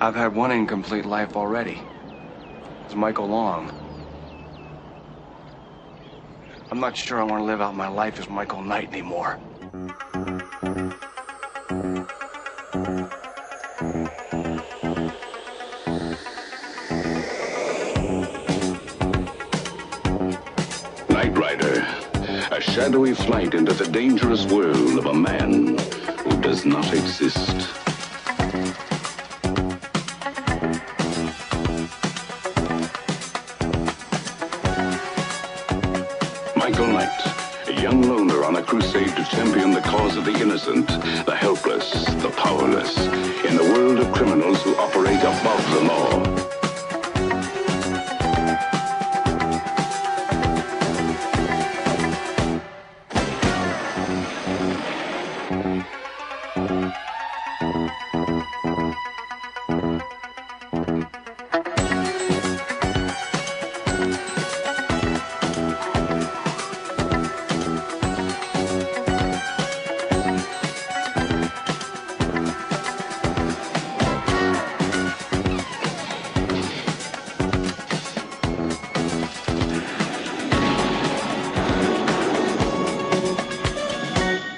I've had one incomplete life already. It's Michael Long. I'm not sure I want to live out my life as Michael Knight anymore. Knight Rider, a shadowy flight into the dangerous world of a man who does not exist. Michael Knight, a young loner on a crusade to champion the cause of the innocent, the helpless, the powerless, in the world of criminals who operate above the law.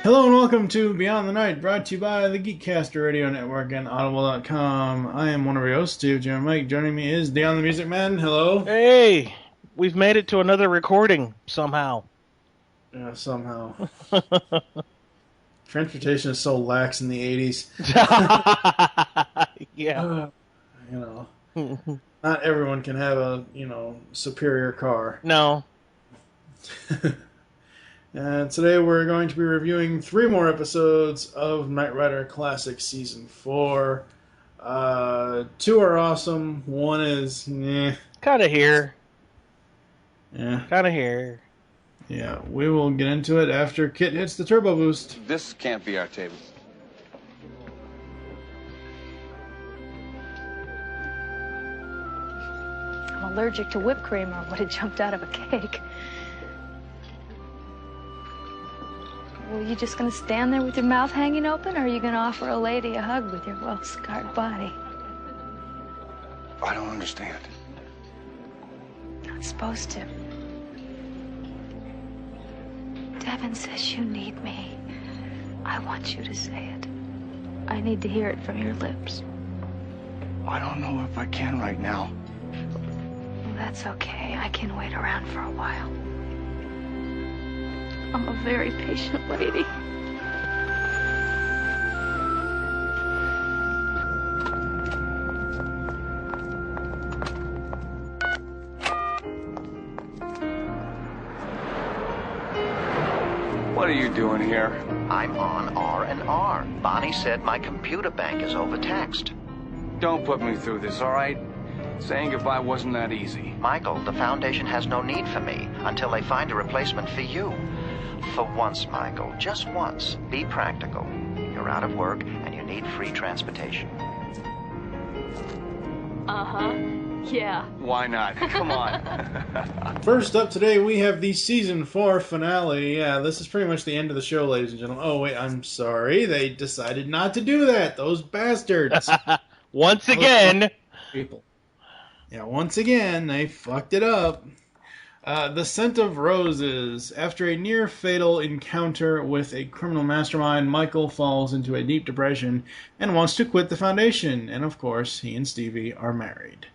Hello and welcome to Beyond the Night, brought to you by the Geekcaster Radio Network and Audible.com. I am one of your hosts, Steve, Jim, Mike. Joining me is Dion the Music Man. Hello. Hey, we've made it to another recording somehow. Yeah, somehow. Transportation is so lax in the 80s. Yeah. Not everyone can have a, superior car. No. And today we're going to be reviewing 3 more episodes of Knight Rider Classic Season 4. 2 are awesome. 1 is, Kind of here. Yeah. Kind of here. Yeah, we will get into it after KITT hits the turbo boost. This can't be our table. I'm allergic to whipped cream or would have jumped out of a cake. Well, you just gonna stand there with your mouth hanging open, or are you gonna offer a lady a hug with your well-scarred body? I don't understand. Not supposed to. Devin says you need me. I want you to say it. I need to hear it from your lips. I don't know if I can right now. Well, that's okay. I can wait around for a while. I'm a very patient lady. What are you doing here? I'm on R&R. Bonnie said my computer bank is overtaxed. Don't put me through this, all right? Saying goodbye wasn't that easy. Michael, the Foundation has no need for me until they find a replacement for you. For once, Michael, just once, be practical. You're out of work and you need free transportation. Uh-huh. Yeah. Why not? Come on. First up today, we have the Season 4 finale. Yeah, this is pretty much the end of the show, ladies and gentlemen. Oh, wait, I'm sorry. They decided not to do that. Those bastards. Once again. People. Yeah, once again, they fucked it up. The Scent of Roses. After a near-fatal encounter with a criminal mastermind, Michael falls into a deep depression and wants to quit the Foundation. And, of course, he and Stevie are married.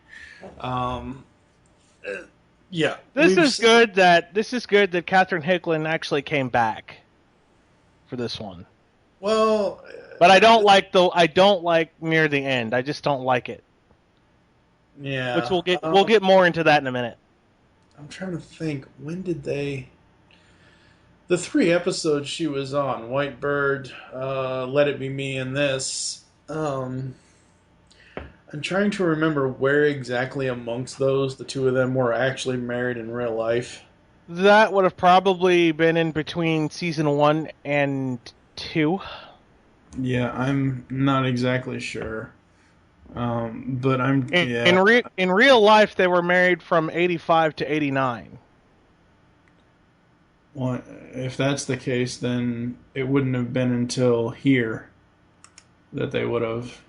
Yeah. This is good that Catherine Hicklin actually came back for this one. Well, but I don't like near the end. I just don't like it. Yeah. Which we'll get more into that in a minute. I'm trying to think, when did they... The 3 episodes she was on, White Bird, Let It Be Me, and this, I'm trying to remember where exactly amongst those the 2 of them were actually married in real life. That would have probably been in between Season 1 and 2. Yeah, I'm not exactly sure. But I'm in real life they were married from 85 to 89. Well, if that's the case, then it wouldn't have been until here that they would have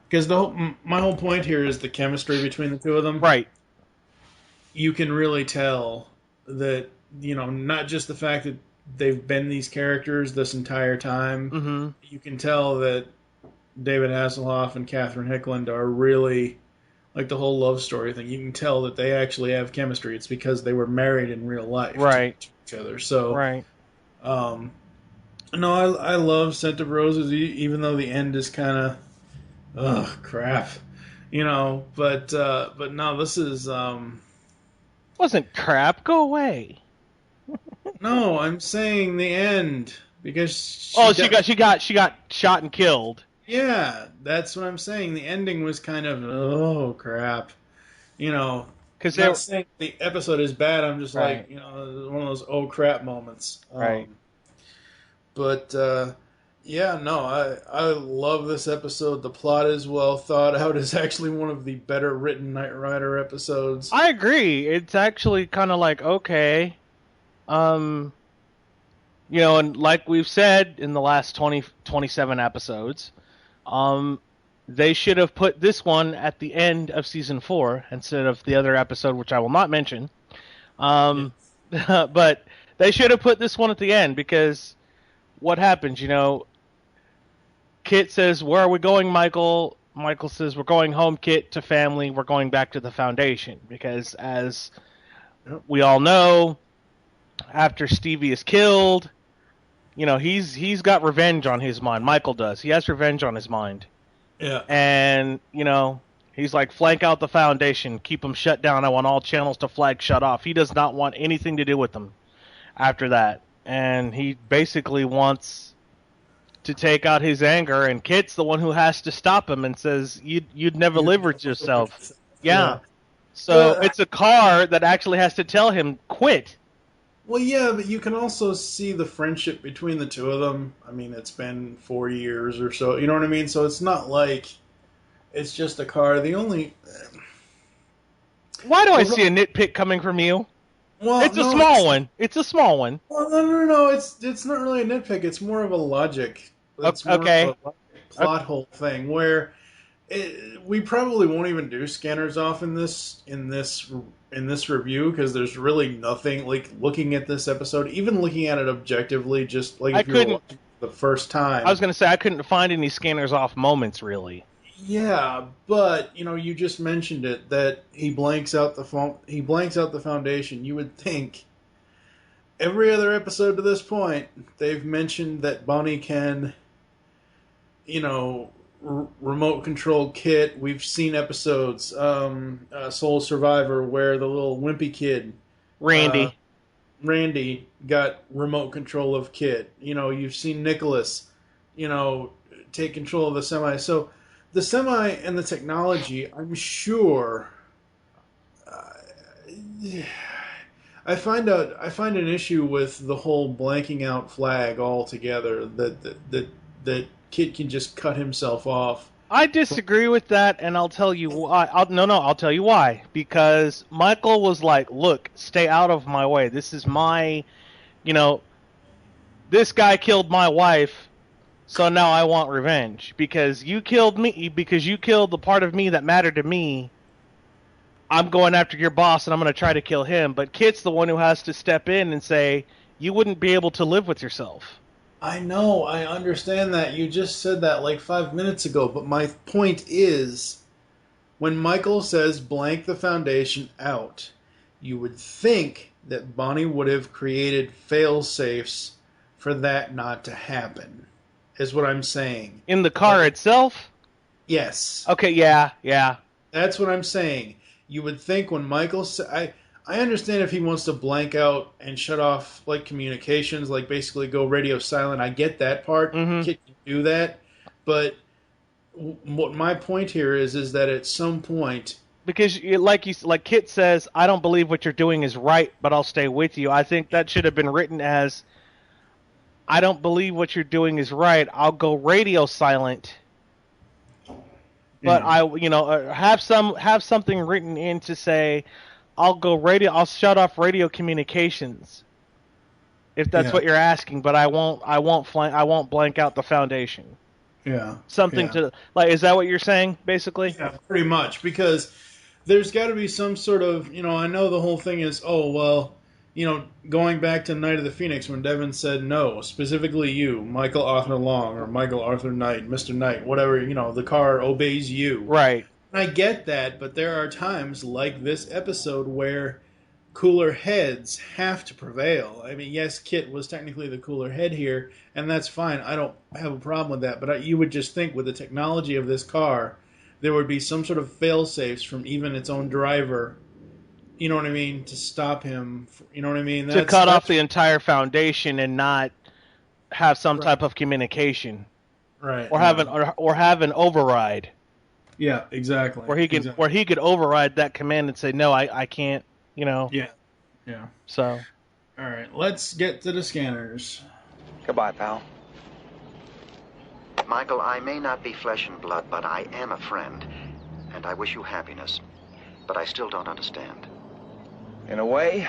Because my whole point here is the chemistry between the two of them. Right. You can really tell that, not just the fact that they've been these characters this entire time. Mm-hmm. You can tell that David Hasselhoff and Katherine Hickland are really, like the whole love story thing. You can tell that they actually have chemistry. It's because they were married in real life right. to each other. So, right. No, I love Scent of Roses, even though the end is kind of, crap, But no, this is wasn't crap. Go away. No, I'm saying the end because she got shot and killed. Yeah, that's what I'm saying. The ending was kind of crap, Because not saying the episode is bad. I'm just like one of those crap moments. Right. But I love this episode. The plot is well thought out. It's actually one of the better written Knight Rider episodes. I agree. It's actually kind of like, okay. And like we've said in the last 27 episodes, they should have put this one at the end of season 4 instead of the other episode, which I will not mention. But they should have put this one at the end because what happens, KITT says, "Where are we going, Michael?" Michael says, "We're going home, KITT, to family. We're going back to the Foundation." Because as we all know, after Stevie is killed, he's got revenge on his mind. Michael does. He has revenge on his mind. Yeah. And, he's like, flank out the Foundation. Keep them shut down. I want all channels to flag shut off. He does not want anything to do with them after that. And he basically wants to take out his anger, and KITT's the one who has to stop him and says, you'd never live with yourself. Yeah. So it's a car that actually has to tell him, quit. Well, yeah, but you can also see the friendship between the two of them. I mean, it's been 4 years or so. You know what I mean? So it's not like it's just a car. The only... Why do I see a nitpick coming from you? Well, it's a small one. It's a small one. Well, no. It's not really a nitpick. It's more of a logic. It's more of a plot hole thing where we probably won't even do scanners off in this review because there's really nothing like looking at this episode, even looking at it objectively, just like if you were watching the first time. I was going to say I couldn't find any scanners off moments really. Yeah, but you just mentioned it that he blanks out the Foundation. You would think every other episode to this point they've mentioned that Bonnie can, remote control KITT. We've seen episodes, Soul Survivor, where the little wimpy kid, Randy, got remote control of KITT. You've seen Nicholas, take control of the semi. So the semi and the technology, I'm sure. I find an issue with the whole blanking out flag altogether. That KITT can just cut himself off. I disagree with that, and I'll tell you why. I'll tell you why. Because Michael was like, "Look, stay out of my way. This is my, this guy killed my wife, so now I want revenge. Because you killed me, because you killed the part of me that mattered to me. I'm going after your boss, and I'm going to try to kill him." But KITT's the one who has to step in and say, "You wouldn't be able to live with yourself." I know, I understand that. You just said that like 5 minutes ago, but my point is, when Michael says blank the Foundation out, you would think that Bonnie would have created fail-safes for that not to happen, is what I'm saying. In the car itself? Yes. Okay, yeah. That's what I'm saying. You would think when Michael I understand if he wants to blank out and shut off like communications, like basically go radio silent. I get that part. KITT can do that, but what my point here is that at some point, because like KITT says, I don't believe what you're doing is right, but I'll stay with you. I think that should have been written as, I don't believe what you're doing is right. I'll go radio silent. But have something written in to say, I'll shut off radio communications, if that's what you're asking. But I won't blank out the Foundation. Yeah. Something Yeah. to like. Is that what you're saying, basically? Yeah, pretty much, because there's got to be some sort of, I know the whole thing is, oh, well, going back to Night of the Phoenix when Devin said no, specifically you, Michael Arthur Long, or Michael Arthur Knight, Mr. Knight, whatever, the car obeys you. Right. I get that, but there are times like this episode where cooler heads have to prevail. I mean, yes, KITT was technically the cooler head here, and that's fine. I don't have a problem with that, but you would just think with the technology of this car, there would be some sort of fail-safes from even its own driver, you know what I mean, to stop him, you know what I mean? To cut off the entire foundation and not have some type of communication. Right. Or have an override. Yeah, exactly. Where he could override that command and say, no, I can't, Yeah. Yeah. So. All right, let's get to the scanners. Goodbye, pal. Michael, I may not be flesh and blood, but I am a friend. And I wish you happiness. But I still don't understand. In a way,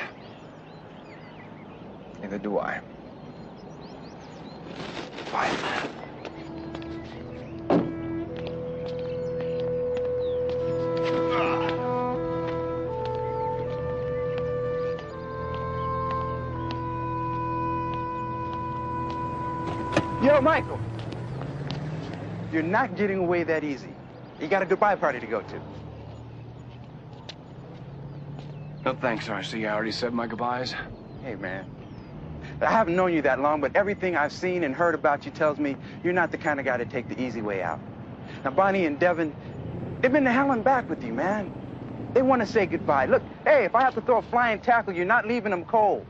neither do I. Bye. Yo, Michael. You're not getting away that easy. You got a goodbye party to go to. No thanks, RC. I already said my goodbyes. Hey, man. I haven't known you that long, but everything I've seen and heard about you tells me you're not the kind of guy to take the easy way out. Now, Bonnie and Devin, they've been to hell and back with you, man. They want to say goodbye. Look, hey, if I have to throw a flying tackle, you're not leaving them cold.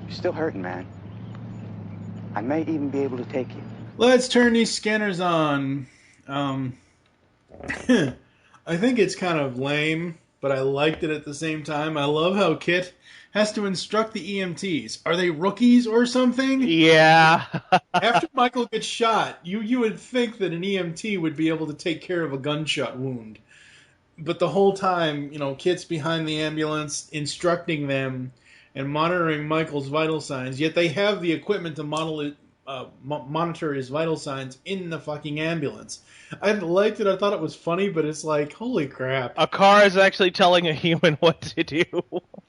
You're still hurting, man. I may even be able to take you. Let's turn these scanners on. I think it's kind of lame, but I liked it at the same time. I love how KITT has to instruct the EMTs. Are they rookies or something? Yeah. After Michael gets shot, you would think that an EMT would be able to take care of a gunshot wound. But the whole time, KITT's behind the ambulance, instructing them and monitoring Michael's vital signs, yet they have the equipment to monitor his vital signs in the fucking ambulance. I liked it. I thought it was funny, but it's like, holy crap. A car is actually telling a human what to do.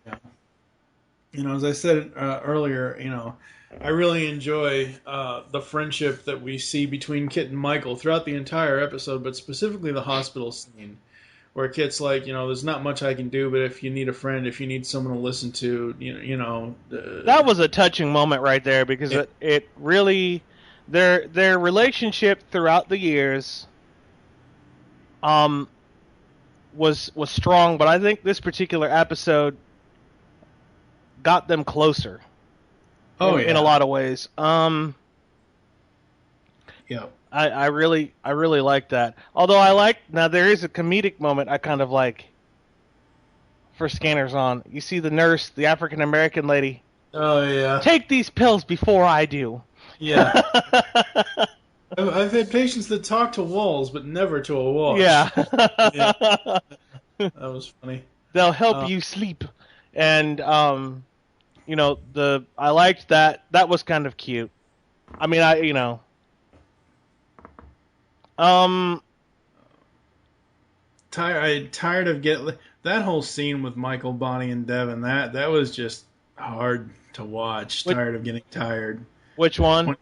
Yeah. As I said earlier, I really enjoy the friendship that we see between KITT and Michael throughout the entire episode, but specifically the hospital scene, where KITT's like, there's not much I can do, but if you need a friend, if you need someone to listen to, that was a touching moment right there, because it really, their relationship throughout the years was strong, but I think this particular episode got them closer. In a lot of ways. Yeah. I really like that. Although now there is a comedic moment I kind of like for Scanners On. You see the nurse, the African American lady. Oh yeah. Take these pills before I do. Yeah. I've had patients that talk to walls, but never to a wall. Yeah. Yeah. That was funny. They'll help you sleep, and I liked that. That was kind of cute. I mean, tired of getting that whole scene with Michael, Bonnie, and Devin. That was just hard to watch. Tired of getting tired. Which one?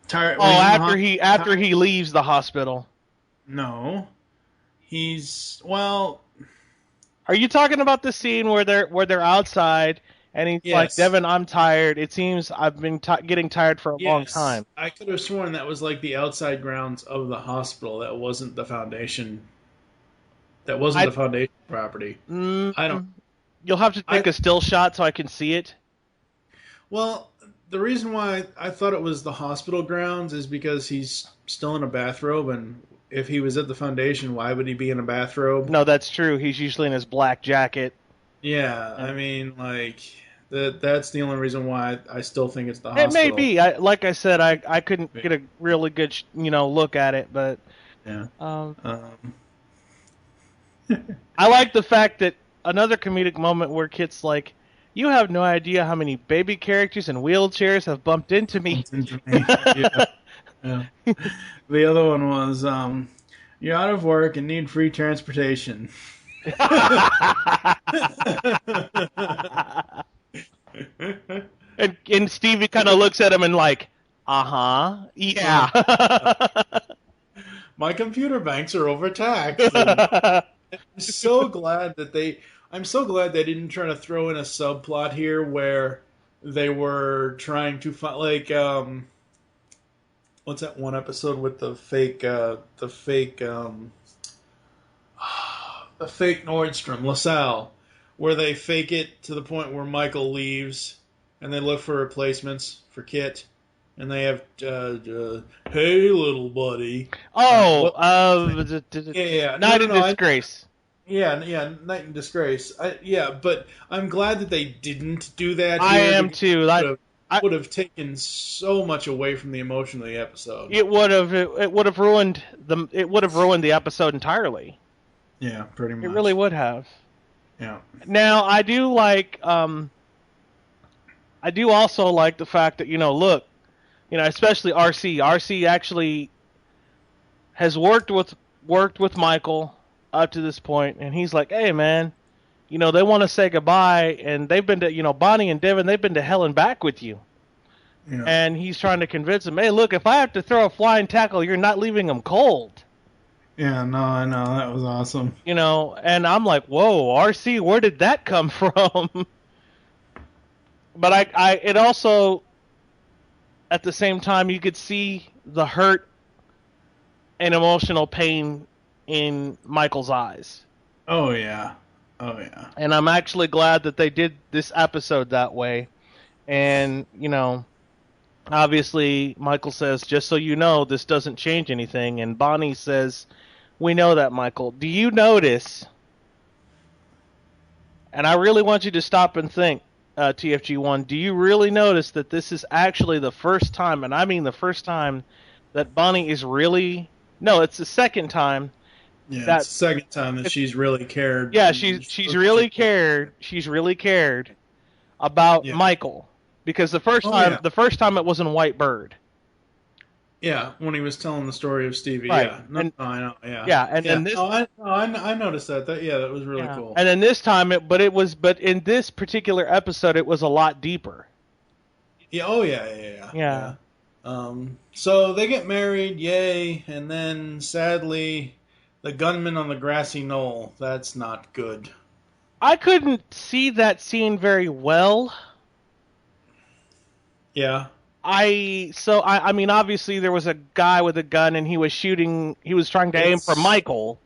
Tired. After he leaves the hospital. No, Are you talking about the scene where they're outside and he's like, Devin, I'm tired. It seems I've been getting tired for a long time. I could have sworn that was like the outside grounds of the hospital. That wasn't the foundation. That wasn't the foundation property. I don't. You'll have to take a still shot so I can see it. Well, the reason why I thought it was the hospital grounds is because he's still in a bathrobe, and if he was at the foundation, why would he be in a bathrobe? No, that's true. He's usually in his black jacket. Yeah, I mean, like, that's the only reason why I still think it's the hospital. It may be. Like I said, I couldn't get a really good look at it, but yeah. I like the fact that another comedic moment where KITT's like, You have no idea how many baby characters and wheelchairs have bumped into me. Yeah. Yeah. The other one was, you're out of work and need free transportation. And Stevie kind of looks at him and like, yeah. My computer banks are overtaxed. I'm so glad they didn't try to throw in a subplot here where they were trying to find, like, what's that one episode with the fake Nordstrom, LaSalle, where they fake it to the point where Michael leaves and they look for replacements for KITT, and they have, hey, little buddy. Oh, Night in Disgrace. Yeah, Night in Disgrace. But I'm glad that they didn't do that here. I am too. Would have taken so much away from the emotion of the episode. It would have ruined the episode entirely. Yeah, pretty much. It really would have. Yeah. Now I do also like the fact that, look, especially RC. RC actually has worked with Michael up to this point, and he's like, hey man, they want to say goodbye, and they've been to, Bonnie and Devin, they've been to hell and back with you. Yeah. And he's trying to convince him, hey, look, if I have to throw a flying tackle, you're not leaving them cold. Yeah, no, I know. That was awesome. And I'm like, whoa, RC, where did that come from? But it also, at the same time, you could see the hurt and emotional pain in Michael's eyes. Oh, yeah. Oh, yeah. And I'm actually glad that they did this episode that way. And, obviously, Michael says, just so you know, this doesn't change anything. And Bonnie says, we know that, Michael. Do you notice, and I really want you to stop and think, TFG1, do you really notice that this is actually the first time, and I mean the first time, that Bonnie is really... No, it's the second time. Yeah, it's the second time that she's really cared. Yeah, she's really cared. She's really cared about Michael, because the first time it was in White Bird. Yeah, when he was telling the story of Stevie. Right. Yeah, no, I know. Yeah. Yeah, and then this. I noticed that. That was really cool. And then this time, but in this particular episode, it was a lot deeper. Yeah. Oh yeah. So they get married, yay, and then sadly, the gunman on the grassy knoll. That's not good. I couldn't see that scene very well. Yeah. I mean, obviously there was a guy with a gun and he was trying to aim for Michael.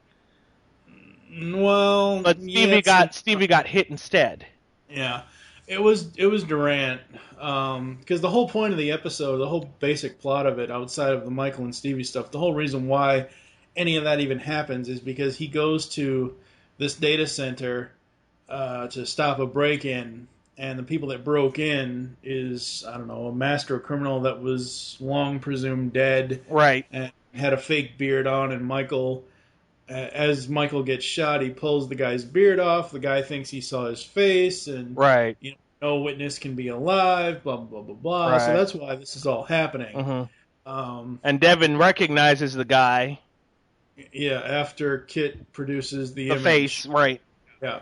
Well, but Stevie got hit instead. Yeah. It was Durant, because the whole point of the episode, the whole basic plot of it, outside of the Michael and Stevie stuff, the whole reason why any of that even happens is because he goes to this data center to stop a break-in, and the people that broke in is, I don't know, a master criminal that was long presumed dead. Right. And had a fake beard on, and Michael, as Michael gets shot, he pulls the guy's beard off. The guy thinks he saw his face, and right. No witness can be alive, blah, blah, blah, blah. Right. So that's why this is all happening. Mm-hmm. And Devin recognizes the guy. Yeah, after KITT produces the image. Face, right. Yeah.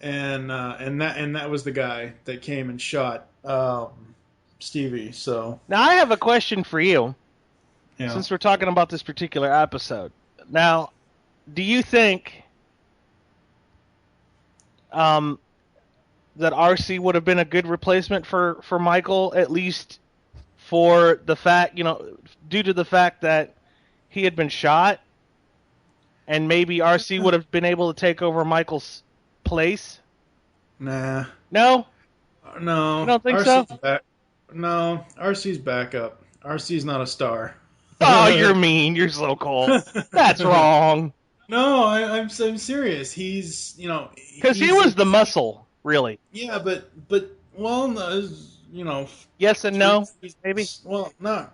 And that was the guy that came and shot Stevie. So now I have a question for you. Yeah. Since we're talking about this particular episode. Now, do you think that RC would have been a good replacement for Michael, at least for the fact, due to the fact that he had been shot, and maybe RC would have been able to take over Michael's place? Nah. No? No. You don't think RC's so? No, RC's backup. RC's not a star. Oh, you're mean. You're so cold. That's wrong. No, I'm serious. He's, because he was the muscle, really. Yeah, but well, no, yes and no, maybe. Well, no.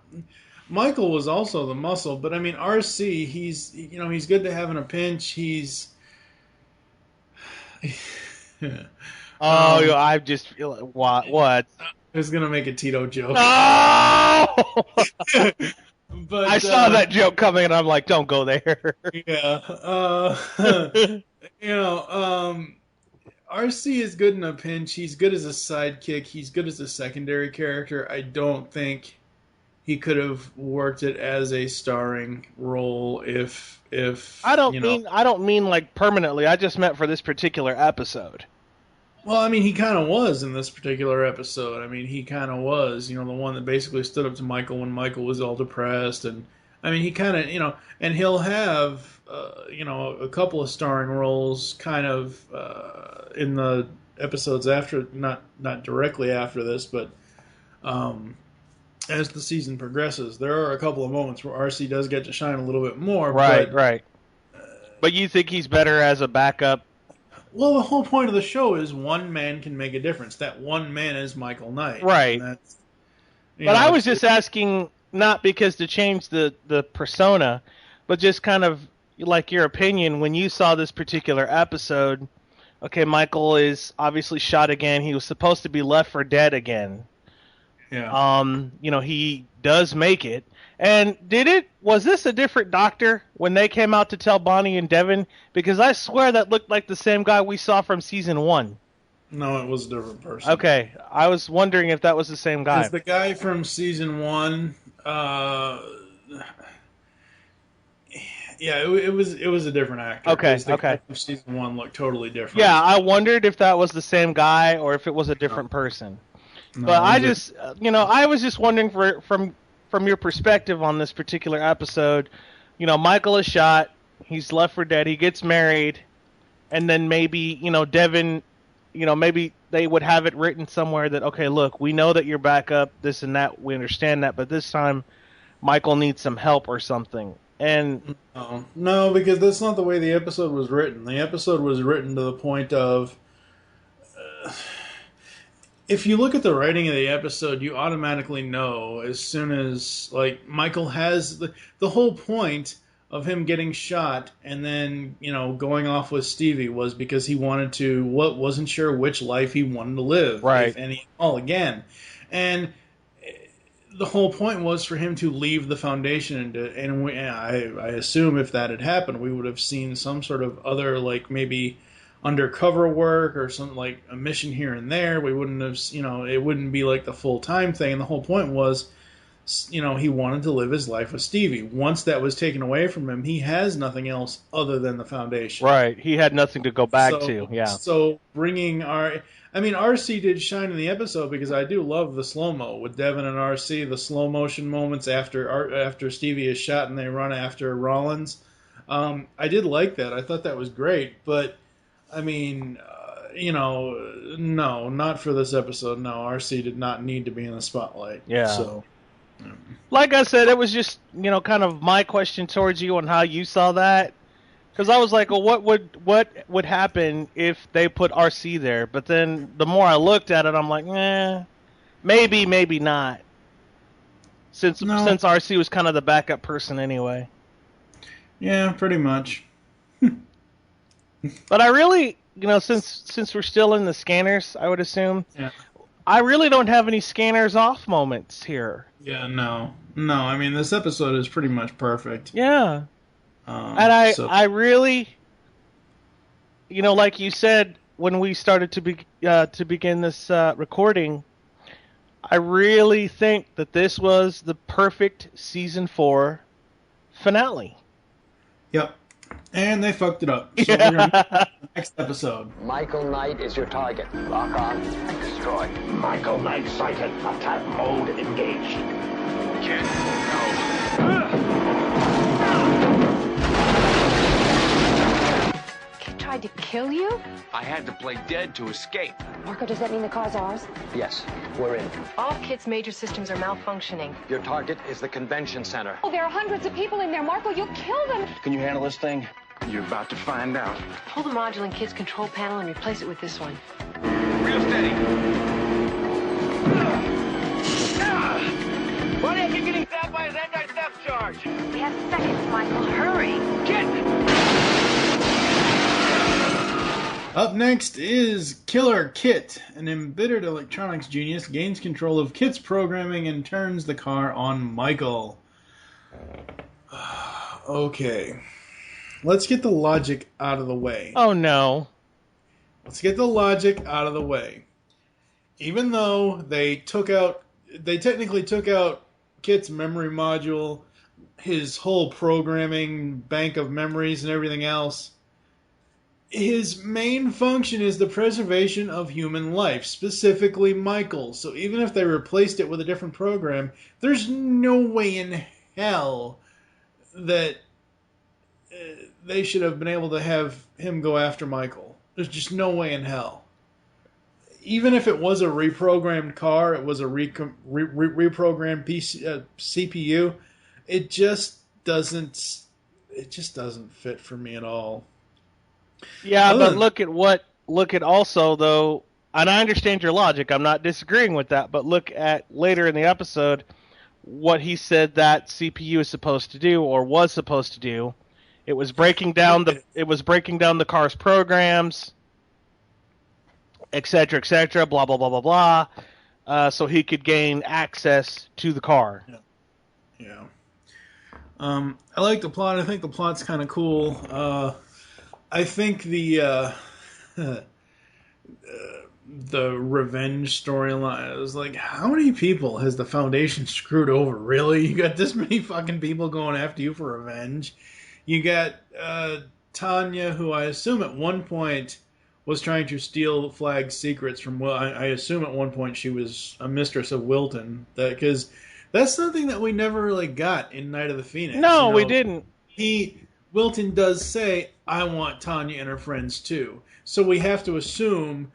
Michael was also the muscle, but I mean, RC, he's good to have in a pinch. Oh, I just feel it. What? I was gonna make a Tito joke. Oh! But I saw that joke coming, and I'm like, don't go there. Yeah. RC is good in a pinch. He's good as a sidekick. He's good as a secondary character. I don't think he could have worked it as a starring role if I don't mean like permanently. I just meant for this particular episode. Well, I mean, he kind of was in this particular episode. I mean, he kind of was, the one that basically stood up to Michael when Michael was all depressed. And, I mean, he kind of, and he'll have, a couple of starring roles kind of in the episodes after, not directly after this, but as the season progresses, there are a couple of moments where RC does get to shine a little bit more. Right. But you think he's better as a backup? Well, the whole point of the show is one man can make a difference. That one man is Michael Knight. Right. But I was just asking, not because to change the persona, but just kind of like your opinion when you saw this particular episode. Okay, Michael is obviously shot again. He was supposed to be left for dead again. Yeah. He does make it. And was this a different doctor when they came out to tell Bonnie and Devin? Because I swear that looked like the same guy we saw from season 1. No, it was a different person. Okay, I was wondering if that was the same guy. It's the guy from season 1. Yeah, it was a different actor. Okay. Guy from season 1 looked totally different. Yeah, I wondered if that was the same guy or if it was a different person. No, but I just, I was just wondering from your perspective on this particular episode, Michael is shot, he's left for dead, he gets married, and then maybe, Devin, maybe they would have it written somewhere that, okay, look, we know that you're back up, this and that, we understand that, but this time Michael needs some help or something. And no, because that's not the way the episode was written. The episode was written to the point of... if you look at the writing of the episode, you automatically know as soon as, Michael has... The whole point of him getting shot and then, going off with Stevie was because he wanted to... wasn't sure which life he wanted to live. Right. If any all again. And the whole point was for him to leave the Foundation. I assume if that had happened, we would have seen some sort of other, maybe... undercover work or something, like a mission here and there. We wouldn't have, it wouldn't be like the full-time thing. And the whole point was, he wanted to live his life with Stevie. Once that was taken away from him, he has nothing else other than the Foundation. Right. He had nothing to go back to. Yeah. So bringing RC did shine in the episode because I do love the slow-mo with Devin and RC, the slow-motion moments after Stevie is shot and they run after Rollins. I did like that. I thought that was great, but I mean, no, not for this episode. No, RC did not need to be in the spotlight. Yeah. So, like I said, it was just, kind of my question towards you on how you saw that. Because I was like, well, what would happen if they put RC there? But then the more I looked at it, I'm like, maybe not. Since RC was kind of the backup person anyway. Yeah, pretty much. But I really, since we're still in the scanners, I would assume, I really don't have any scanners off moments here. Yeah, no. I mean, this episode is pretty much perfect. Yeah. And I really, like you said when we started to begin this recording, I really think that this was the perfect season 4 finale. Yep. And they fucked it up. So we're going to next episode. Michael Knight is your target. Lock on and destroy. Michael Knight sighted. Attack mode engaged. Kid, no. Kid tried to kill you? I had to play dead to escape. Marco, does that mean the car's ours? Yes, we're in. All KITT's major systems are malfunctioning. Your target is the convention center. Oh, there are hundreds of people in there. Marco, you'll kill them. Can you handle this thing? You're about to find out. Pull the module in KITT's control panel and replace it with this one. Real steady. Why are you getting zapped by his anti-theft charge? We have seconds, Michael. Hurry. Kid! Up next is Killer KITT. An embittered electronics genius gains control of KITT's programming and turns the car on Michael. Okay. Let's get the logic out of the way. Oh, no. Let's get the logic out of the way. Even though they technically took out KITT's memory module, his whole programming bank of memories and everything else, his main function is the preservation of human life, specifically Michael. So even if they replaced it with a different program, there's no way in hell that they should have been able to have him go after Michael. There's just no way in hell. Even if it was a reprogrammed car, it was a reprogrammed CPU, it just doesn't fit for me at all. Yeah, but look at also, though, and I understand your logic, I'm not disagreeing with that, but look at later in the episode what he said that CPU is supposed to do, or was supposed to do. It was breaking down the car's programs, etc., blah, blah, blah, blah, blah, so he could gain access to the car. Yeah. I like the plot. I think the plot's kind of cool. I think the revenge storyline, I was like, how many people has the Foundation screwed over? Really? You got this many fucking people going after you for revenge? You got Tanya, who I assume at one point was trying to steal Flag's secrets from Will. I assume at one point she was a mistress of Wilton. Because that's something that we never really got in Night of the Phoenix. No, we didn't. Wilton does say, I want Tanya and her friends too. So we have to assume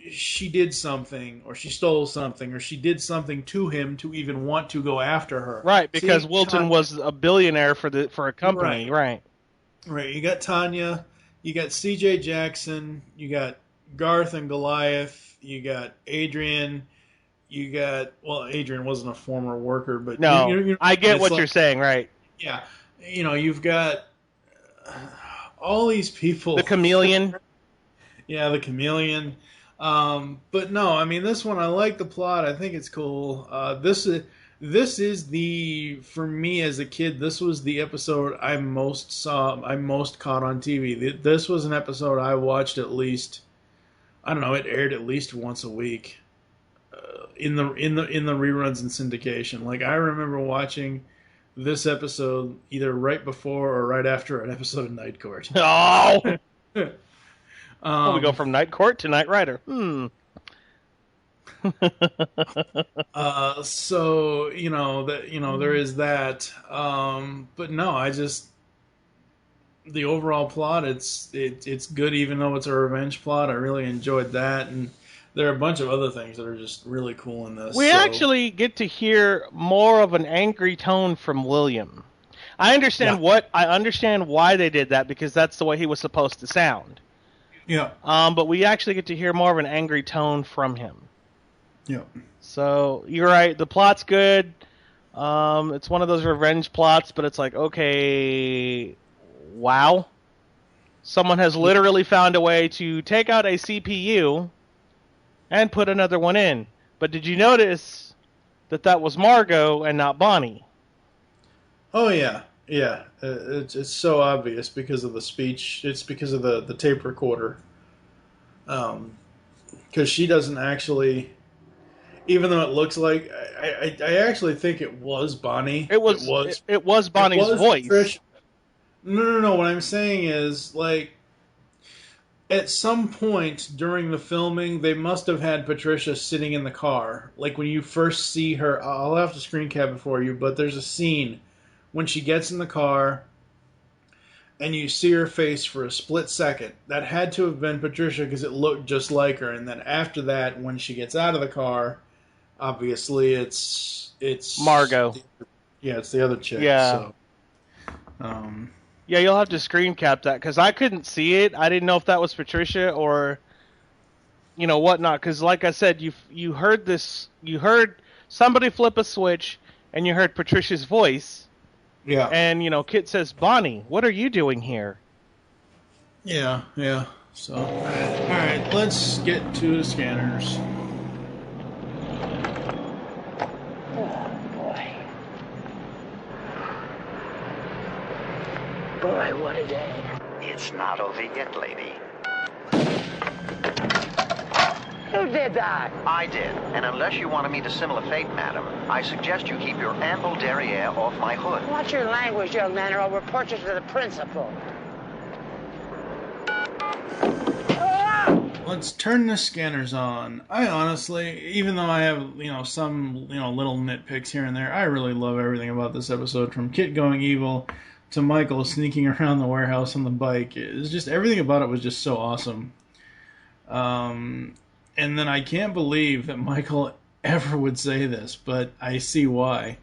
she did something, or she stole something, or she did something to him to even want to go after her. Right, because Wilton was a billionaire for a company, right. Right, you got Tanya, you got CJ Jackson, you got Garth and Goliath, you got Adrian, Adrian wasn't a former worker, but... No, I get what you're saying, right. Yeah, you've got all these people. The Chameleon. Yeah, the Chameleon. But no, I mean, this one, I like the plot. I think it's cool. This is for me as a kid, this was the episode I most caught on TV. This was an episode I watched at least, I don't know, it aired at least once a week, in the reruns and syndication. Like, I remember watching this episode either right before or right after an episode of Night Court. Oh! We go from Night Court to Knight Rider. So there is that. But no, the overall plot, it's good, even though it's a revenge plot. I really enjoyed that, and there are a bunch of other things that are just really cool in this. We actually get to hear more of an angry tone from William. I understand why they did that, because that's the way he was supposed to sound. Yeah. But we actually get to hear more of an angry tone from him. Yeah. So you're right. The plot's good. It's one of those revenge plots, but it's like, okay, wow. Someone has literally found a way to take out a CPU and put another one in. But did you notice that was Margot and not Bonnie? Oh, yeah. Yeah. It's so obvious because of the speech. It's because of the tape recorder. Because she doesn't actually... Even though it looks like... I actually think it was Bonnie. It was Bonnie's voice. Trish. No. What I'm saying is, like... At some point during the filming, they must have had Patricia sitting in the car. Like, when you first see her... I'll have to screen cap it for you, but there's a scene when she gets in the car and you see her face for a split second. That had to have been Patricia because it looked just like her. And then after that, when she gets out of the car, obviously it's Margot. Yeah, it's the other chick. Yeah. So, yeah, you'll have to screen cap that, because I couldn't see it. I didn't know if that was Patricia or, whatnot. Because like I said, you heard somebody flip a switch, and you heard Patricia's voice. Yeah. And, KITT says, Bonnie, what are you doing here? Yeah. So, alright, let's get to the scanners. Boy, what a day. It's not over yet, lady. Who did that? I did, and unless you want to meet a similar fate, madam, I suggest you keep your ample derriere off my hood. Watch your language, young man, or I'll report you to the principal. Let's turn the scanners on. I honestly, even though I have, some, little nitpicks here and there, I really love everything about this episode, from KITT going evil to Michael sneaking around the warehouse on the bike. It's just, everything about it was just so awesome. And then I can't believe that Michael ever would say this, but I see why.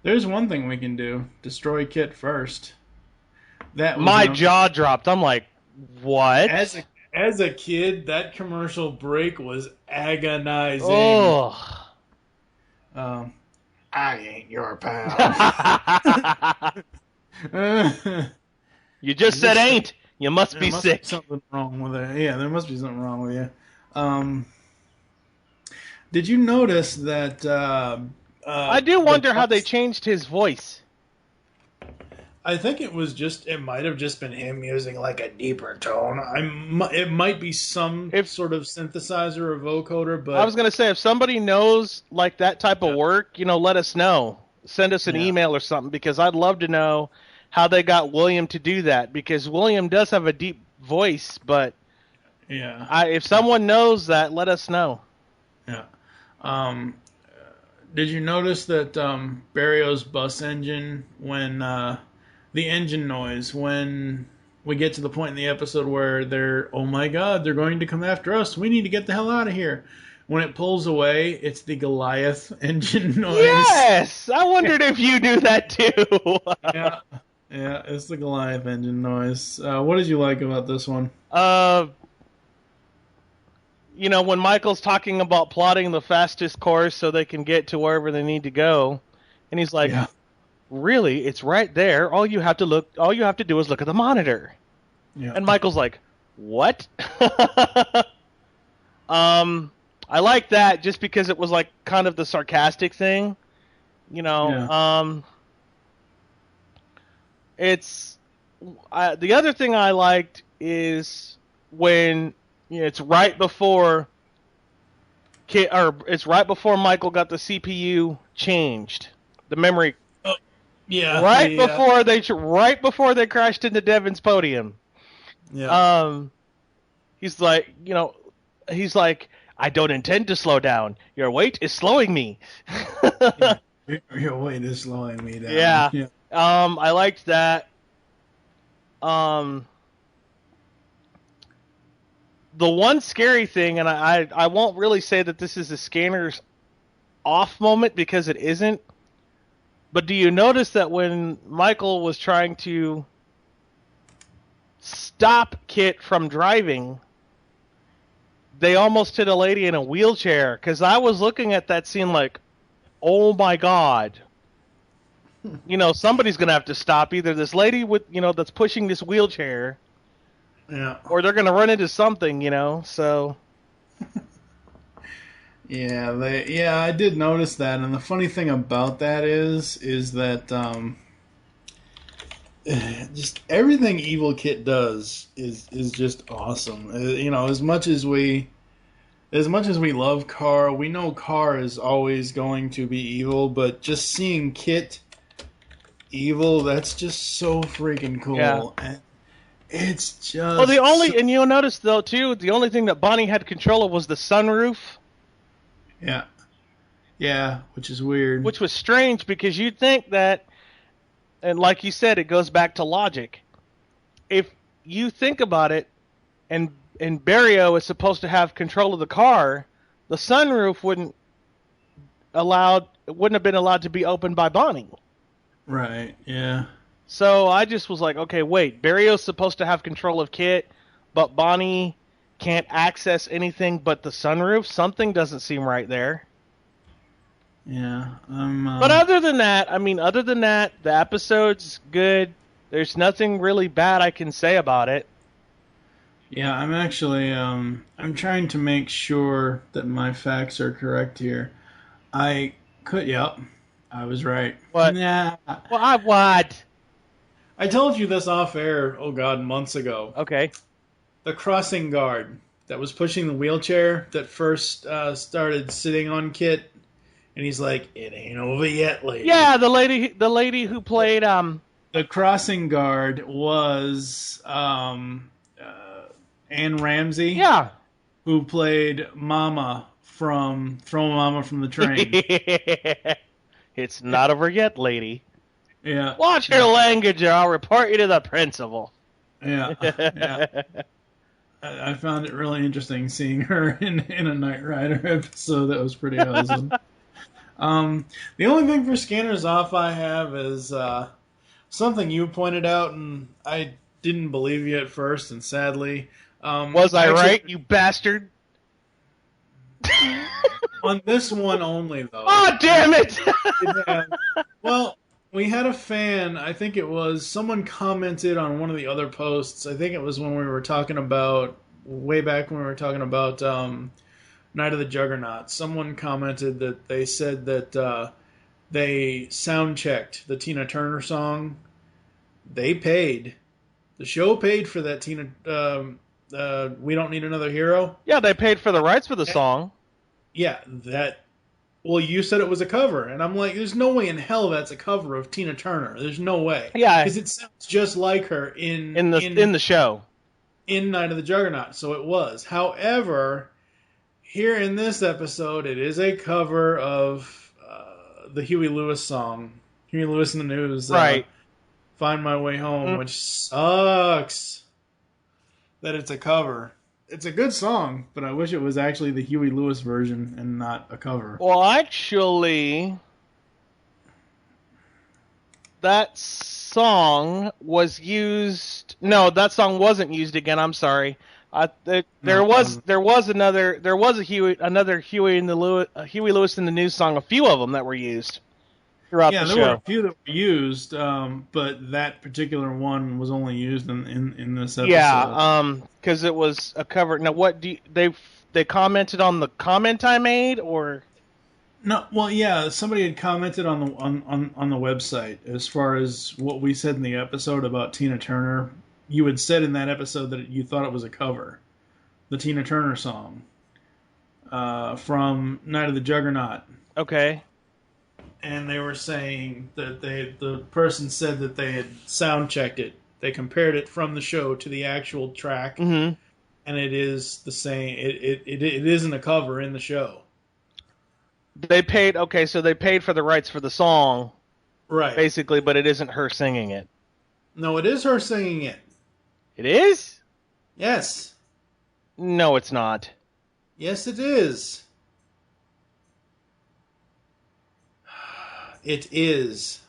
There's one thing we can do. Destroy KITT first. That was My jaw dropped. I'm like, what? As a kid, that commercial break was agonizing. Oh. I ain't your pal. You just said ain't. You must be sick. Be something wrong with it. Yeah, there must be something wrong with you. Did you notice that? I do wonder how they changed his voice. I think it might have just been him using like a deeper tone. It might be some sort of synthesizer or vocoder, but I was going to say, if somebody knows like that type of work, let us know. Send us an email or something, because I'd love to know how they got William to do that, because William does have a deep voice, but if someone knows that, let us know. Yeah. Did you notice that Barrio's bus engine, when the engine noise, when we get to the point in the episode where oh my god, they're going to come after us, we need to get the hell out of here. When it pulls away, it's the Goliath engine noise. Yes! I wondered if you knew that too. Yeah, it's the Goliath engine noise. What did you like about this one? When Michael's talking about plotting the fastest course so they can get to wherever they need to go, and he's like, really, it's right there. All you have to do is look at the monitor. Yeah. And Michael's like, what? I like that just because it was like kind of the sarcastic thing. It's the other thing I liked is when it's right before Michael got the CPU changed, the memory. Right before they crashed into Devin's podium. Yeah. He's like, I don't intend to slow down. Your weight is slowing me. Your weight is slowing me down. Yeah. I liked that. The one scary thing, and I won't really say that this is a scanner's off moment, because it isn't. But do you notice that when Michael was trying to stop KITT from driving, they almost hit a lady in a wheelchair? Because I was looking at that scene like, oh my god. Somebody's going to have to stop either this lady with, that's pushing this wheelchair. Yeah. Or they're going to run into something, so... Yeah, I did notice that, and the funny thing about that is that just everything Evil KITT does is just awesome. As much as we love Carr, we know Carr is always going to be evil, but just seeing KITT evil, that's just so freaking cool. Yeah. And it's just and you'll notice though too, the only thing that Bonnie had control of was the sunroof. Yeah, which is weird. Which was strange, because you'd think that, and like you said, it goes back to logic. If you think about it, and Barrio is supposed to have control of the car, the sunroof wouldn't have been allowed to be opened by Bonnie. Right, yeah. So I just was like, okay, wait, Barrio's supposed to have control of KITT, but Bonnie can't access anything but the sunroof? Something doesn't seem right there. Yeah. But other than that, the episode's good. There's nothing really bad I can say about it. Yeah, I'm actually, I'm trying to make sure that my facts are correct here. I was right. What? Nah. What? I told you this off air, oh god, months ago. Okay. The crossing guard that was pushing the wheelchair that first started sitting on KITT, and he's like, "It ain't over yet, lady." Yeah, the lady who played The crossing guard was Anne Ramsey. Yeah. Who played Mama from Throw Mama from the Train. It's not over yet, lady. Yeah. Watch your language or I'll report you to the principal. Yeah. Yeah. I found it really interesting seeing her in a Knight Rider episode. That was pretty awesome. The only thing for Scanners Off I have is something you pointed out, and I didn't believe you at first, and sadly... was I right, you bastard? On this one only, though. Oh, damn it! Yeah. Well, we had a fan, I think it was, someone commented on one of the other posts, I think it was when we were talking about, way back when we were talking about Night of the Juggernaut. Someone commented that they said that they sound-checked the Tina Turner song. They paid. The show paid for that Tina... We Don't Need Another Hero. Yeah, they paid for the rights for the song. Yeah, that... Well, you said it was a cover, and I'm like, there's no way in hell that's a cover of Tina Turner. There's no way. Yeah. Because it sounds just like her in the show. In Night of the Juggernaut, so it was. However, here in this episode, it is a cover of the Huey Lewis song. Huey Lewis in the News. Right. Find My Way Home, which sucks that it's a cover. It's a good song, but I wish it was actually the Huey Lewis version and not a cover. Well, actually, that song was used. No, that song wasn't used again. I'm sorry. There was a Huey Lewis in the News song. A few of them that were used throughout the show. Yeah, there were a few that were used, but that particular one was only used in this episode. Yeah, because it was a cover. Now, what do they commented on the comment I made, or? No, well, yeah, somebody had commented on the website as far as what we said in the episode about Tina Turner. You had said in that episode that you thought it was a cover, the Tina Turner song from Night of the Juggernaut. Okay. And they were saying that the person said that they had sound checked it. They compared it from the show to the actual track, and it is the same. It isn't a cover in the show. They paid. Okay, so they paid for the rights for the song, right? Basically, but it isn't her singing it. No, it is her singing it. It is? Yes. No, it's not. Yes, it is. It is.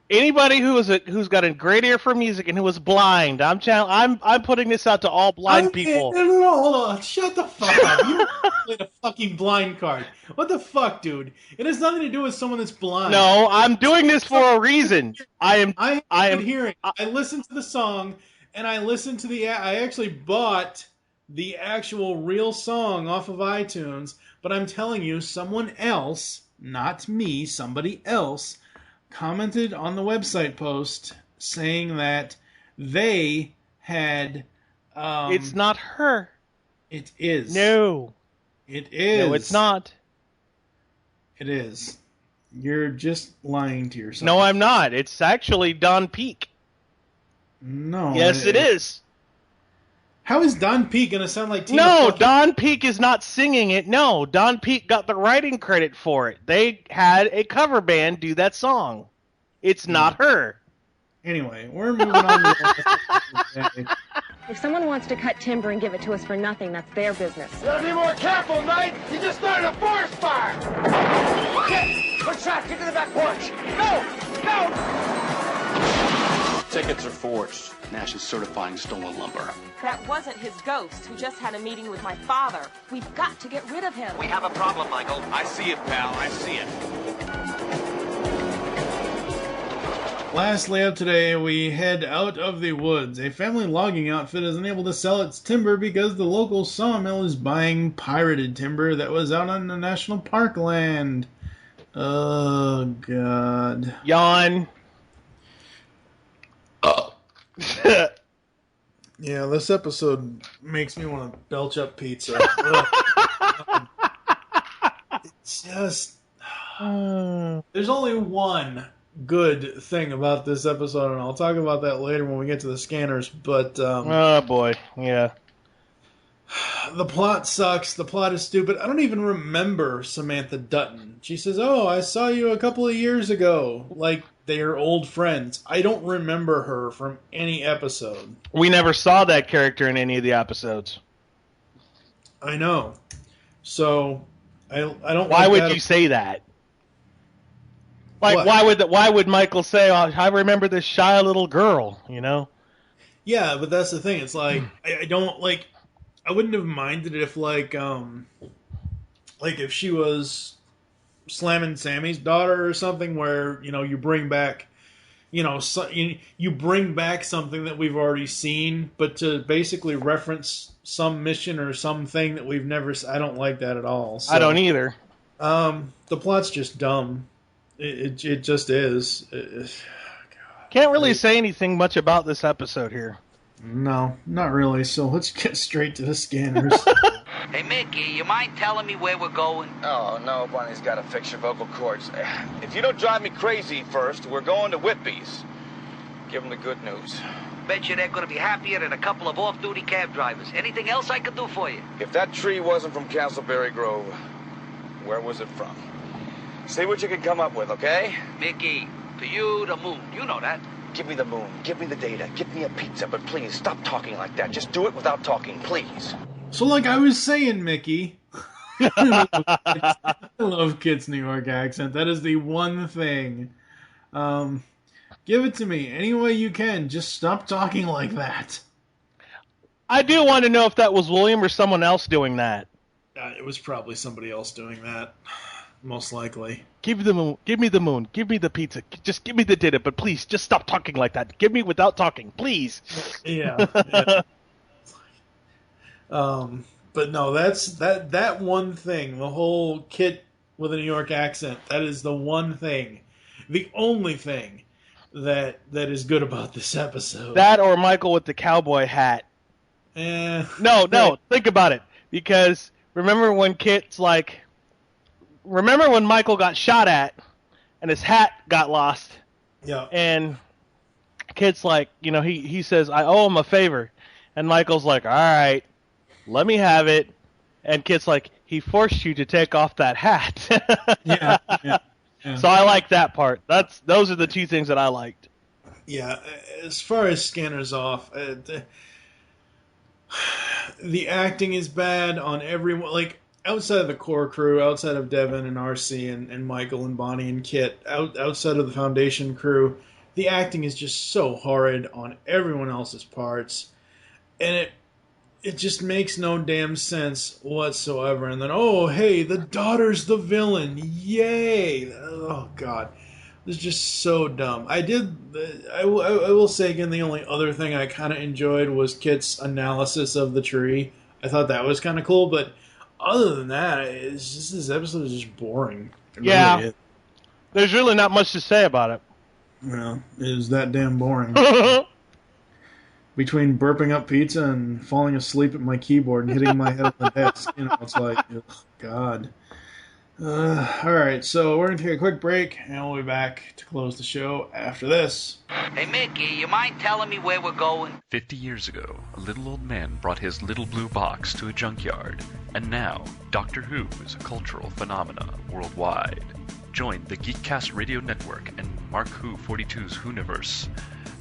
Anybody who's got a great ear for music and who is blind, I'm putting this out to all blind people. No, hold on. Shut the fuck up. You played a fucking blind card. What the fuck, dude? It has nothing to do with someone that's blind. No, I'm doing this for a reason. I am hearing. I listened to the song, and I listened to I actually bought the actual real song off of iTunes, but I'm telling you, someone else, not me, somebody else, commented on the website post saying that they had... it's not her. It is. No. It is. No, it's not. It is. You're just lying to yourself. No, I'm not. It's actually Don Peake. No. Yes, it is. How is Don Peake going to sound like Tina? No, Don Peake is not singing it. No, Don Peake got the writing credit for it. They had a cover band do that song. It's not her. Anyway, we're moving on to If someone wants to cut timber and give it to us for nothing, that's their business. You gotta be more careful, Knight! You just started a forest fire! Get! Quick shot! Get to the back porch! No! No! Tickets are forged. Nash is certifying stolen lumber. That wasn't his ghost, who just had a meeting with my father. We've got to get rid of him. We have a problem, Michael. I see it, pal. I see it. Lastly up today, we head out of the woods. A family logging outfit is unable to sell its timber because the local sawmill is buying pirated timber that was out on the national park land. Oh, God. Yawn. Yeah, this episode makes me want to belch up pizza. It's just... There's only one good thing about this episode, and I'll talk about that later when we get to the scanners, but... oh, boy. Yeah. The plot sucks. The plot is stupid. I don't even remember Samantha Dutton. She says, "Oh, I saw you a couple of years ago." Like, they are old friends. I don't remember her from any episode. We never saw that character in any of the episodes. I know. So, I don't Why like would that. you say that? Like, What? why would Michael say, "Oh, I remember this shy little girl," you know? Yeah, but that's the thing. It's like, I don't, like... I wouldn't have minded it if, like if she was Slammin' Sammy's daughter or something, where, you know, you bring back, you know, you bring back something that we've already seen, but to basically reference some mission or something that we've never. I don't like that at all. So, I don't either. The plot's just dumb. It just is. Can't really say anything much about this episode here. No, not really. So let's get straight to the scanners. Hey, Mickey, you mind telling me where we're going? Oh, no, Bonnie's got to fix your vocal cords. If you don't drive me crazy first, we're going to Whitby's. Give them the good news. Bet you they're going to be happier than a couple of off-duty cab drivers. Anything else I could do for you? If that tree wasn't from Castleberry Grove, where was it from? See what you can come up with, okay? Mickey, to you, the moon. You know that. Give me the moon. Give me the data. Give me a pizza. But please, stop talking like that. Just do it without talking, please. So like I was saying, Mickey, I love KITT's New York accent. That is the one thing. Give it to me any way you can. Just stop talking like that. I do want to know if that was William or someone else doing that. It was probably somebody else doing that. Most likely. Give me the moon. Give me the moon. Give me the pizza. Just give me the dinner, but please, just stop talking like that. Give me without talking, please. Yeah. But no, that's that one thing. The whole KITT with a New York accent. That is the one thing, the only thing that is good about this episode. That or Michael with the cowboy hat. No. Think about it, because remember when KITT's like. Remember when Michael got shot at and his hat got lost? Yeah. And KITT's like, you know, he says, "I owe him a favor." And Michael's like, "All right, let me have it." And KITT's like, "He forced you to take off that hat." Yeah. So I like that part. Those are the two things that I liked. Yeah. As far as Scanners Off, the acting is bad on everyone. Like, outside of the core crew, outside of Devin and RC and Michael and Bonnie and KITT, outside of the Foundation crew, the acting is just so horrid on everyone else's parts. And it just makes no damn sense whatsoever. And then, oh, hey, the daughter's the villain. Yay! Oh, God. It's just so dumb. I will say again, the only other thing I kind of enjoyed was KITT's analysis of the tree. I thought that was kind of cool, but other than that, it's just this episode is just boring. Yeah. Really, there's really not much to say about it. Well, it was that damn boring. Between burping up pizza and falling asleep at my keyboard and hitting my head on the desk, you know, it's like, ugh, God. Alright, so we're going to take a quick break, and we'll be back to close the show after this. Hey, Mickey, you mind telling me where we're going? 50 years ago, a little old man brought his little blue box to a junkyard, and now Doctor Who is a cultural phenomena worldwide. Join the Geekcast Radio Network and Mark Who 42's Whoniverse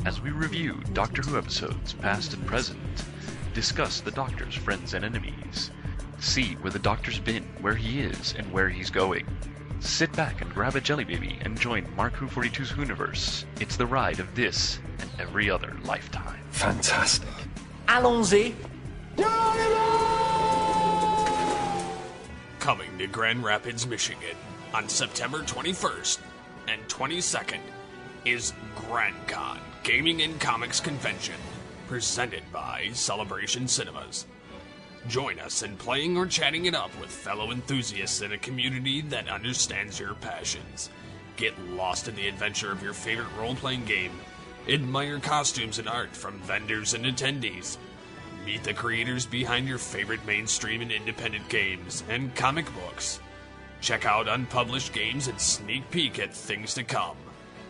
as we review Doctor Who episodes past and present, discuss the Doctor's friends and enemies, see where the Doctor's been, where he is, and where he's going. Sit back and grab a jelly baby and join Mark Who 42's Whoniverse. It's the ride of this and every other lifetime. Fantastic. Allons-y. Coming to Grand Rapids, Michigan on September 21st and 22nd. is GrandCon Gaming and Comics Convention, presented by Celebration Cinemas. Join us in playing or chatting it up with fellow enthusiasts in a community that understands your passions. Get lost in the adventure of your favorite role-playing game. Admire costumes and art from vendors and attendees. Meet the creators behind your favorite mainstream and independent games and comic books. Check out unpublished games and sneak peek at things to come.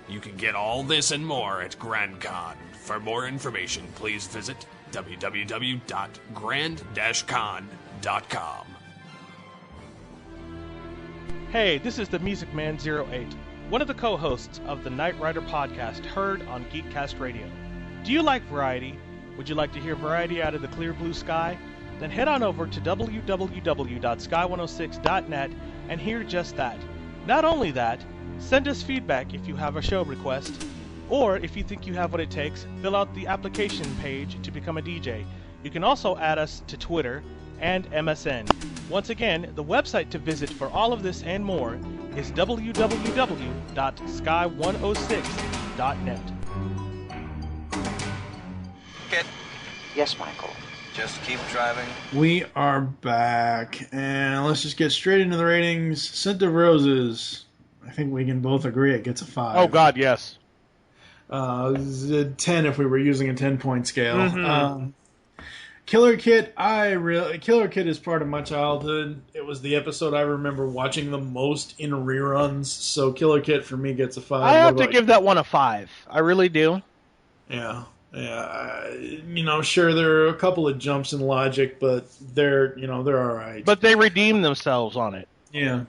You can get all this and more at GrandCon. For more information, please visit www.grand-con.com. Hey, this is the Music Man 08, one of the co-hosts of the Knight Rider podcast heard on Geekcast Radio. Do you like variety? Would you like to hear variety out of the clear blue sky? Then head on over to www.sky106.net and hear just that. Not only that, send us feedback if you have a show request, or if you think you have what it takes, fill out the application page to become a DJ. You can also add us to Twitter and MSN. Once again, the website to visit for all of this and more is www.sky106.net. KITT. Yes, Michael. Just keep driving. We are back, and let's just get straight into the ratings. Scent of Roses. I think we can both agree it gets a 5. Oh, God, yes. 10 if we were using a 10-point scale. Mm-hmm. Killer KITT, Killer KITT is part of my childhood. It was the episode I remember watching the most in reruns, so Killer KITT for me gets a 5. I have to give that one a 5. I really do. Yeah. Sure, there are a couple of jumps in logic, but they're all right. But they redeem themselves on it. Yeah,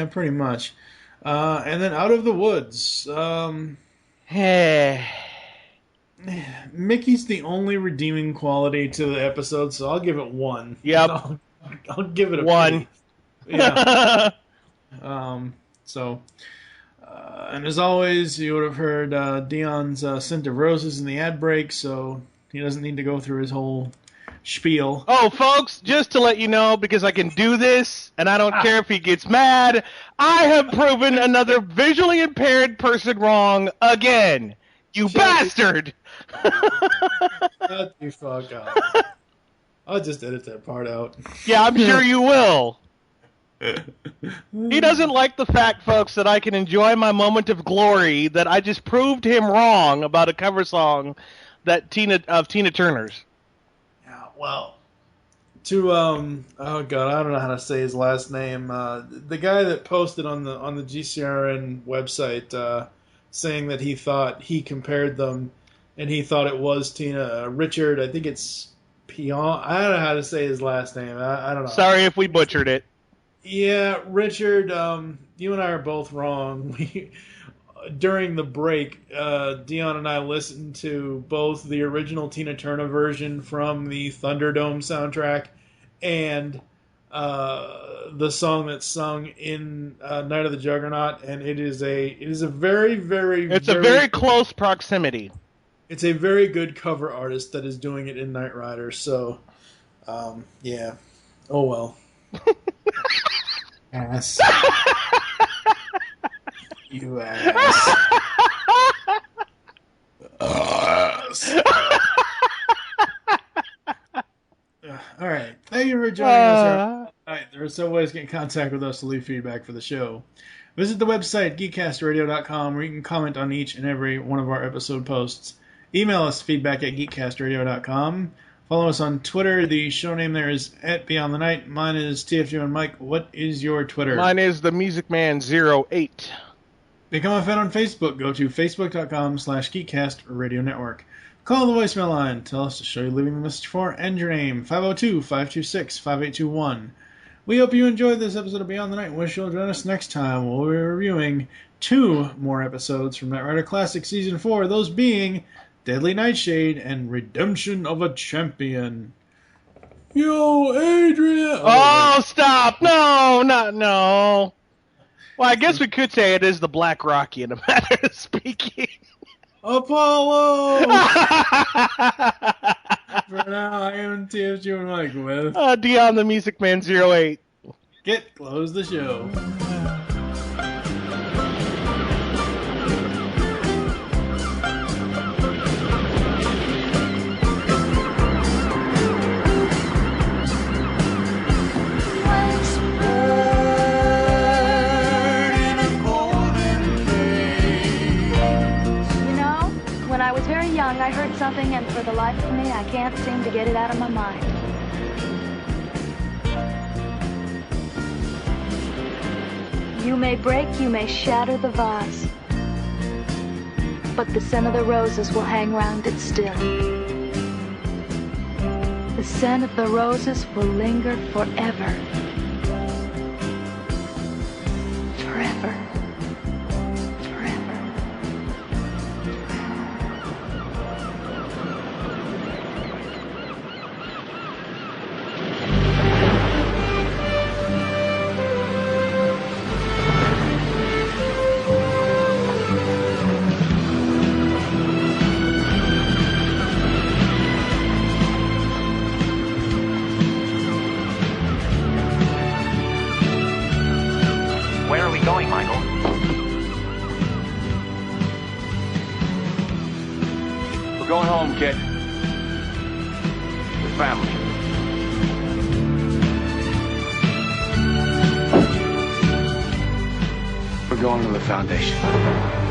pretty much. And then Out of the Woods. Mickey's the only redeeming quality to the episode, so I'll give it 1. Yep. I'll give it a 1. Yeah. And as always, you would have heard Dion's Scent of Roses in the ad break, so he doesn't need to go through his whole spiel. Oh, folks, just to let you know, because I can do this, and I don't care if he gets mad, I have proven another visually impaired person wrong again. You bastard! Shut the fuck up. I'll just edit that part out. Yeah, I'm sure you will. He doesn't like the fact, folks, that I can enjoy my moment of glory that I just proved him wrong about a cover song of Tina Turner's. Yeah, well, to oh god, I don't know how to say his last name. The guy that posted on the GCRN website saying that he thought he compared them and he thought it was Tina. Richard, I think it's Pion. I don't know how to say his last name. I don't know. Sorry if we butchered it. Yeah, Richard, you and I are both wrong. During the break, Dion and I listened to both the original Tina Turner version from the Thunderdome soundtrack and the song that's sung in Night of the Juggernaut, and it is a very, very, it's a very close proximity. It's a very good cover artist that is doing it in Knight Rider. So, yeah. Oh well. Ass. You ass. Ass. All right. Thank you for joining us. There are several ways to get in contact with us to leave feedback for the show. Visit the website, geekcastradio.com, where you can comment on each and every one of our episode posts. Email us feedback at geekcastradio.com. Follow us on Twitter. The show name there is @BeyondTheNight. Mine is TFG and Mike. What is your Twitter? Mine is the Music Man 08. Become a fan on Facebook. Go to facebook.com/Geekcast Radio Network. Call the voicemail line. Tell us to show you leaving the message for and your name. 502-526-5821. We hope you enjoyed this episode of Beyond the Night. Wish you'll join us next time. We'll be reviewing 2 more episodes from Knight Rider Classic Season 4. Those being Deadly Nightshade and Redemption of a Champion. Yo, Adrian! Oh, stop! No. Well, I guess we could say it is the Black Rocky in a matter of speaking. Apollo! For now, I am TFG and Mike with Dion the Music Man 08. Close the show. was very young, I heard something, and for the life of me, I can't seem to get it out of my mind. You may break, you may shatter the vase, but the scent of the roses will hang round it still. The scent of the roses will linger forever. Forever. Where are we going, Michael? We're going home, kid. With family. We're going to the Foundation.